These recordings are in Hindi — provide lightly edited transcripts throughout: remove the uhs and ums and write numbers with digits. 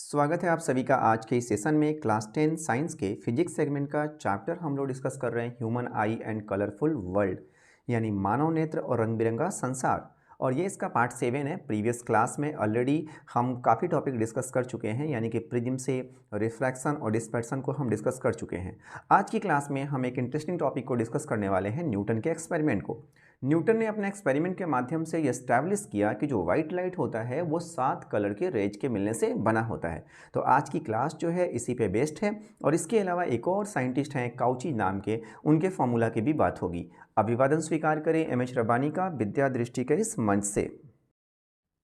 स्वागत है आप सभी का आज के इस सेशन में क्लास 10 साइंस के फिजिक्स सेगमेंट का चैप्टर हम लोग डिस्कस कर रहे हैं human I and colourful world यानी मानव नेत्र और रंग बिरंगा संसार। और ये इसका पार्ट 7 है। प्रीवियस क्लास में ऑलरेडी हम काफ़ी टॉपिक डिस्कस कर चुके हैं, यानी कि प्रिज्म से रिफ्रैक्शन और डिस्पर्सन को हम डिस्कस कर चुके हैं। आज की क्लास में हम एक इंटरेस्टिंग टॉपिक को डिस्कस करने वाले हैं, न्यूटन के एक्सपेरिमेंट को। न्यूटन ने अपने एक्सपेरिमेंट के माध्यम से ये एस्टैब्लिश किया कि जो वाइट लाइट होता है वो 7 कलर के रेज के मिलने से बना होता है। तो आज की क्लास जो है इसी पे बेस्ड है। और इसके अलावा एक और साइंटिस्ट हैं काउची नाम के, उनके फॉर्मूला की भी बात होगी। अभिवादन स्वीकार करें एम.एच. रबानी का विद्या दृष्टि के इस मंच से।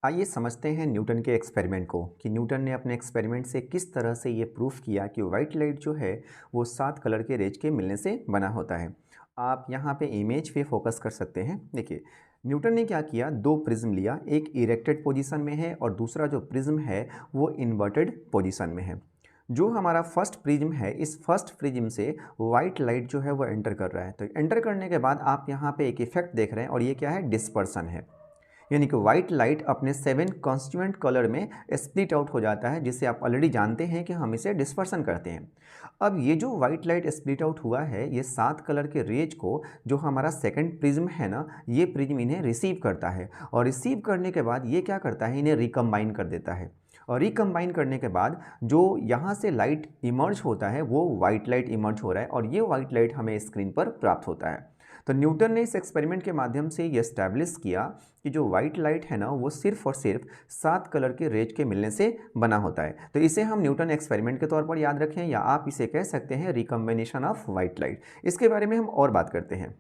आइए समझते हैं न्यूटन के एक्सपेरिमेंट को कि न्यूटन ने अपने एक्सपेरिमेंट से किस तरह से ये प्रूफ किया कि वाइट लाइट जो है वो 7 कलर के रेज के मिलने से बना होता है। आप यहाँ पे इमेज पे फोकस कर सकते हैं। देखिए न्यूटन ने क्या किया, दो प्रिज्म लिया, एक इरेक्टेड पोजीशन में है और दूसरा जो प्रिज्म है वो इन्वर्टेड पोजीशन में है। जो हमारा फर्स्ट प्रिज्म है, इस फर्स्ट प्रिज्म से वाइट लाइट जो है वो एंटर कर रहा है। तो एंटर करने के बाद आप यहाँ पे एक इफेक्ट देख रहे हैं और ये क्या है, डिस्पर्सन है। यानी कि वाइट लाइट अपने 7 कॉन्स्टिट्यूएंट कलर में स्प्लिट आउट हो जाता है, जिसे आप ऑलरेडी जानते हैं कि हम इसे डिस्पर्सन करते हैं। अब ये जो वाइट लाइट स्प्लिट आउट हुआ है, ये 7 कलर के रेज को जो हमारा सेकंड प्रिज्म है ना, ये प्रिज्म इन्हें रिसीव करता है और रिसीव करने के बाद ये क्या करता है, इन्हें रिकम्बाइन कर देता है। और रिकम्बाइन करने के बाद जो यहाँ से लाइट इमर्ज होता है वो वाइट लाइट इमर्ज हो रहा है और ये वाइट लाइट हमें स्क्रीन पर प्राप्त होता है। तो न्यूटन ने इस एक्सपेरिमेंट के माध्यम से ये एस्टैब्लिश किया कि जो वाइट लाइट है ना वो सिर्फ और सिर्फ 7 कलर के रेज के मिलने से बना होता है। तो इसे हम न्यूटन एक्सपेरिमेंट के तौर पर याद रखें, या आप इसे कह सकते हैं रिकम्बिनेशन ऑफ वाइट लाइट। इसके बारे में हम और बात करते हैं।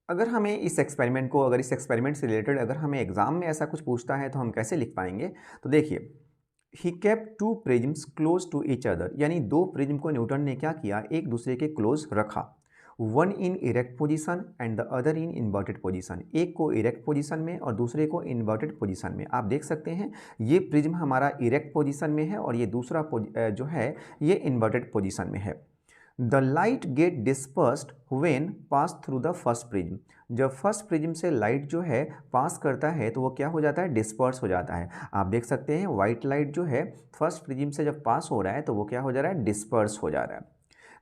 अगर हमें इस एक्सपेरिमेंट को, अगर इस एक्सपेरिमेंट से रिलेटेड अगर हमें एग्जाम में ऐसा कुछ पूछता है तो हम कैसे लिख पाएंगे। तो देखिए, he kept 2 prisms close to each other, यानी दो प्रिज्म को न्यूटन ने क्या किया, एक दूसरे के क्लोज रखा। One in erect position and the other in inverted position, एक को इरेक्ट पोजीशन में और दूसरे को इन्वर्टेड पोजीशन में। आप देख सकते हैं ये प्रिज्म हमारा इरेक्ट पोजीशन में है और ये दूसरा जो है ये इन्वर्टेड पोजीशन में है। The light get dispersed when pass through the first prism, जब फर्स्ट प्रिज्म से लाइट जो है पास करता है तो वो क्या हो जाता है, डिस्पर्स हो जाता है। आप देख सकते हैं वाइट लाइट जो है फर्स्ट प्रिज्म से जब पास हो रहा है तो वो क्या हो जा रहा है, डिस्पर्स हो जा रहा है।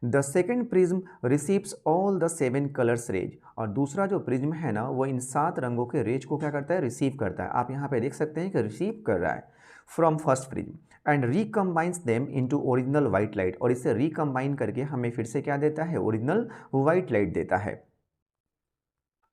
The second prism receives all the 7 colours rays, और दूसरा जो प्रिज्म है ना वो इन 7 रंगों के रेज को क्या करता है, रिसीव करता है। आप यहाँ पे देख सकते हैं कि रिसीव कर रहा है from first prism and recombines them into original white light, और इसे रिकम्बाइन करके हमें फिर से क्या देता है, ओरिजिनल वाइट लाइट देता है।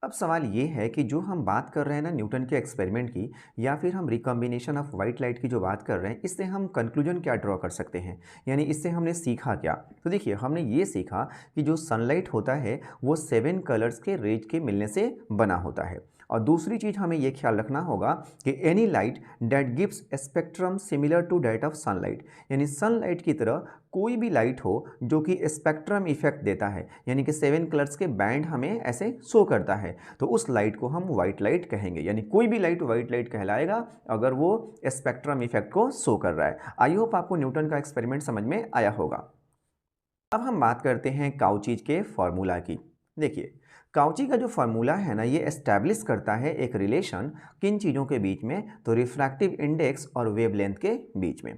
अब सवाल ये है कि जो हम बात कर रहे हैं ना न्यूटन के एक्सपेरिमेंट की, या फिर हम रिकम्बिनेशन ऑफ वाइट लाइट की जो बात कर रहे हैं, इससे हम कंक्लूजन क्या ड्रॉ कर सकते हैं, यानी इससे हमने सीखा क्या। तो देखिए हमने ये सीखा कि जो सनलाइट होता है वो 7 कलर्स के रेज के मिलने से बना होता है। और दूसरी चीज़ हमें ये ख्याल रखना होगा कि any light that gives spectrum similar to that of sunlight, यानी सनलाइट की तरह कोई भी लाइट हो जो कि स्पेक्ट्रम इफेक्ट देता है, यानी कि 7 कलर्स के बैंड हमें ऐसे शो करता है, तो उस लाइट को हम वाइट लाइट कहेंगे। यानी कोई भी लाइट वाइट लाइट कहलाएगा अगर वो स्पेक्ट्रम इफेक्ट को शो कर रहा है। आई होप आपको न्यूटन का एक्सपेरिमेंट समझ में आया होगा। अब हम बात करते हैं काउची के फॉर्मूला की। देखिए काउची का जो फार्मूला है ना, ये एस्टैब्लिश करता है एक रिलेशन किन चीज़ों के बीच में, तो रिफ्रैक्टिव इंडेक्स और वेवलेंथ के बीच में।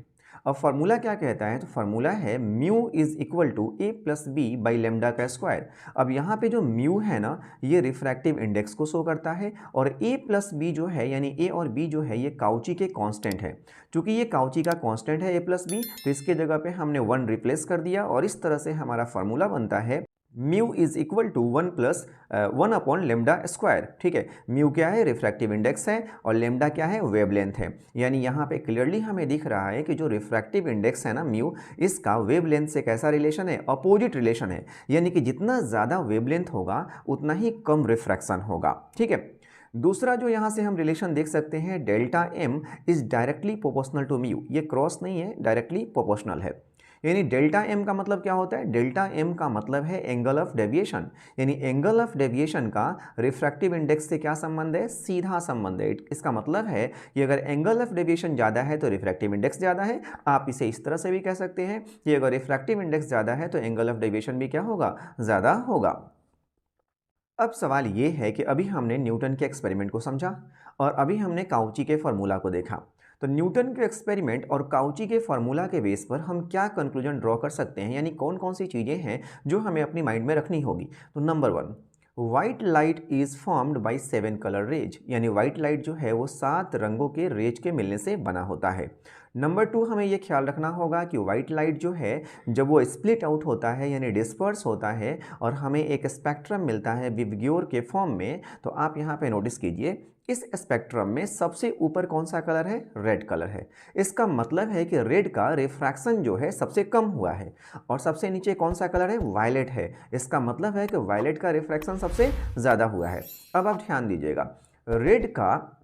अब फार्मूला क्या कहता है, तो फार्मूला है mu is equal to A plus B by lambda का स्क्वायर। अब यहाँ पे जो म्यू है ना ये रिफ्रैक्टिव इंडेक्स को शो करता है, और ए प्लस बी जो है यानी ए और बी जो है ये काउची के कांस्टेंट है। चूंकि ये काउची का कांस्टेंट है ए प्लस बी, तो इसके जगह पे हमने 1 रिप्लेस कर दिया और इस तरह से हमारा फार्मूला बनता है mu is equal to 1 plus 1 upon lambda square. ठीक है, म्यू क्या है, रिफ्रैक्टिव इंडेक्स है, और लेमडा क्या है, वेवलेंथ है। यानी यहाँ पे क्लियरली हमें दिख रहा है कि जो रिफ्रैक्टिव इंडेक्स है ना म्यू, इसका वेवलेंथ से कैसा रिलेशन है, अपोजिट रिलेशन है। यानी कि जितना ज़्यादा वेवलेंथ होगा उतना ही कम रिफ्रैक्शन होगा। ठीक है, दूसरा जो यहाँ से हम रिलेशन देख सकते हैं, delta M is directly proportional to mu, ये क्रॉस नहीं है, डायरेक्टली प्रोपोर्शनल है। यानी डेल्टा एम का मतलब क्या होता है, डेल्टा एम का मतलब है एंगल ऑफ डेविएशन। यानी एंगल ऑफ डेविएशन का रिफ्रैक्टिव इंडेक्स से क्या संबंध है, सीधा संबंध है। इसका मतलब है कि अगर एंगल ऑफ डेविएशन ज़्यादा है तो रिफ्रैक्टिव इंडेक्स ज़्यादा है। आप इसे इस तरह से भी कह सकते हैं कि अगर रिफ्रैक्टिव इंडेक्स ज़्यादा है तो एंगल ऑफ डेविएशन भी क्या होगा, ज़्यादा होगा। अब सवाल ये है कि अभी हमने न्यूटन के एक्सपेरिमेंट को समझा और अभी हमने काउची के फॉर्मूला को देखा। तो न्यूटन के एक्सपेरिमेंट और काउची के फार्मूला के बेस पर हम क्या कंक्लूजन ड्रॉ कर सकते हैं, यानी कौन कौन सी चीज़ें हैं जो हमें अपनी माइंड में रखनी होगी। तो number 1, white light is formed by 7 colour rays, यानी वाइट लाइट जो है वो 7 रंगों के रेज के मिलने से बना होता है। नंबर 2, हमें ये ख्याल रखना होगा कि वाइट लाइट जो है जब वो स्प्लिट आउट होता है यानी डिस्पर्स होता है और हमें एक स्पेक्ट्रम मिलता है विबग्योर के फॉर्म में, तो आप यहाँ पे नोटिस कीजिए इस स्पेक्ट्रम में सबसे ऊपर कौन सा कलर है, रेड कलर है। इसका मतलब है कि रेड का रिफ्रैक्शन जो है सबसे कम हुआ है। और सबसे नीचे कौन सा कलर है, वायलेट है। इसका मतलब है कि वायलेट का रिफ्रैक्शन सबसे ज़्यादा हुआ है। अब आप ध्यान दीजिएगा, रेड का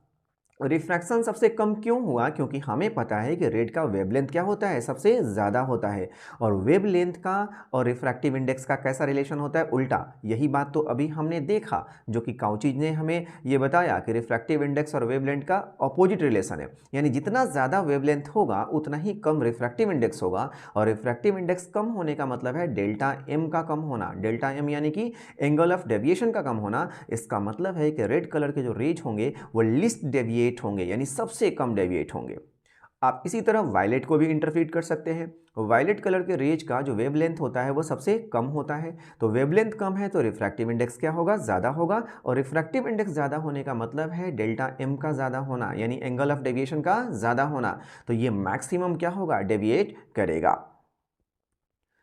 रिफ्रैक्शन सबसे कम क्यों हुआ, क्योंकि हमें पता है कि रेड का वेवलेंथ क्या होता है, सबसे ज़्यादा होता है। और वेवलेंथ का और रिफ्रैक्टिव इंडेक्स का कैसा रिलेशन होता है, उल्टा। यही बात तो अभी हमने देखा, जो कि काउची ने हमें ये बताया कि रिफ्रैक्टिव इंडेक्स और वेवलेंथ का अपोजिट रिलेशन है। यानी जितना ज़्यादा वेवलेंथ होगा उतना ही कम रिफ्रैक्टिव इंडेक्स होगा। और रिफ्रैक्टिव इंडेक्स कम होने का मतलब है डेल्टा एम का कम होना। डेल्टा एम यानी कि एंगल ऑफ डेविएशन का कम होना। इसका मतलब है कि रेड कलर के जो रेज होंगे वो लिस्ट डेविएट होंगे, यानी सबसे कम डेविएट होंगे। आप इसी तरह वायलेट को भी इंटरप्रेट कर सकते हैं। वायलेट कलर के रेज का जो वेवलेंथ होता है वो सबसे कम होता है। तो वेवलेंथ कम है तो रिफ्रैक्टिव इंडेक्स क्या होगा, ज़्यादा होगा। और रिफ्रैक्टिव इंडेक्स ज़्यादा होने का मतलब है डेल्टा एम का ज़्यादा होना, यानी एंगल ऑफ डेविएशन का ज़्यादा होना। तो ये मैक्सिमम क्या होगा, डेविएट करेगा।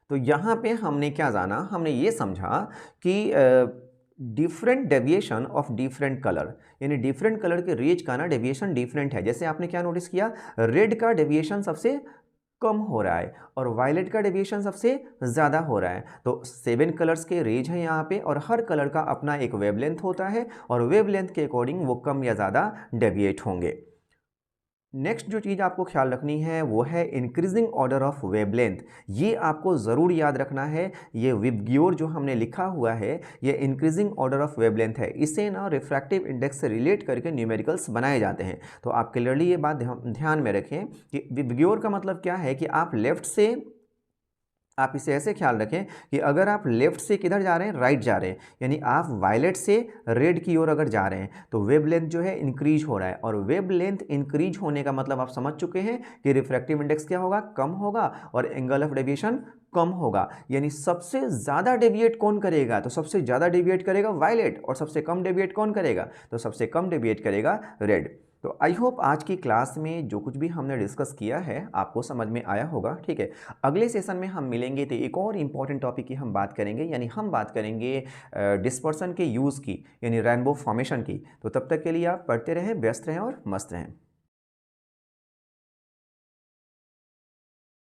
तो यहाँ पे हमने क्या जाना, हमने ये समझा कि different deviation of different colour, यानी डिफरेंट कलर के रेज का ना डेविएशन डिफरेंट है। जैसे आपने क्या नोटिस किया, रेड का डेविएशन सबसे कम हो रहा है और वायलेट का डेविएशन सबसे ज़्यादा हो रहा है। तो 7 कलर्स के रेज हैं यहाँ पे और हर कलर का अपना एक वेवलेंथ होता है और वेवलेंथ के अकॉर्डिंग वो कम या ज़्यादा डेविएट होंगे। नेक्स्ट जो चीज़ आपको ख्याल रखनी है वो है इंक्रीजिंग ऑर्डर ऑफ वेवलेंथ। ये आपको ज़रूर याद रखना है। ये विबग्योर जो हमने लिखा हुआ है ये इंक्रीजिंग ऑर्डर ऑफ वेवलेंथ है। इसे ना रिफ्रैक्टिव इंडेक्स से रिलेट करके न्यूमेरिकल्स बनाए जाते हैं। तो आप क्लियरली ये बात ध्यान में रखें कि विबग्योर का मतलब क्या है कि आप लेफ्ट से, आप इसे ऐसे ख्याल रखें कि अगर आप लेफ्ट से किधर जा रहे हैं, राइट जा रहे हैं, यानी आप वायलेट से रेड की ओर अगर जा रहे हैं तो वेवलेंथ जो है इंक्रीज हो रहा है। और वेवलेंथ इंक्रीज होने का मतलब आप समझ चुके हैं कि रिफ्रैक्टिव इंडेक्स क्या होगा, कम होगा और एंगल ऑफ डेविएशन कम होगा। यानी सबसे ज़्यादा डेविएट कौन करेगा, तो सबसे ज़्यादा डेविएट करेगा वायलेट और सबसे कम डेविएट कौन करेगा, तो सबसे कम डेविएट करेगा रेड। तो आई होप आज की क्लास में जो कुछ भी हमने डिस्कस किया है आपको समझ में आया होगा। ठीक है, अगले सेशन में हम मिलेंगे तो एक और इम्पॉर्टेंट टॉपिक की हम बात करेंगे, यानी हम बात करेंगे डिस्पर्सन के यूज़ की, यानी रेनबो फॉर्मेशन की। तो तब तक के लिए आप पढ़ते रहें, व्यस्त रहें और मस्त रहें।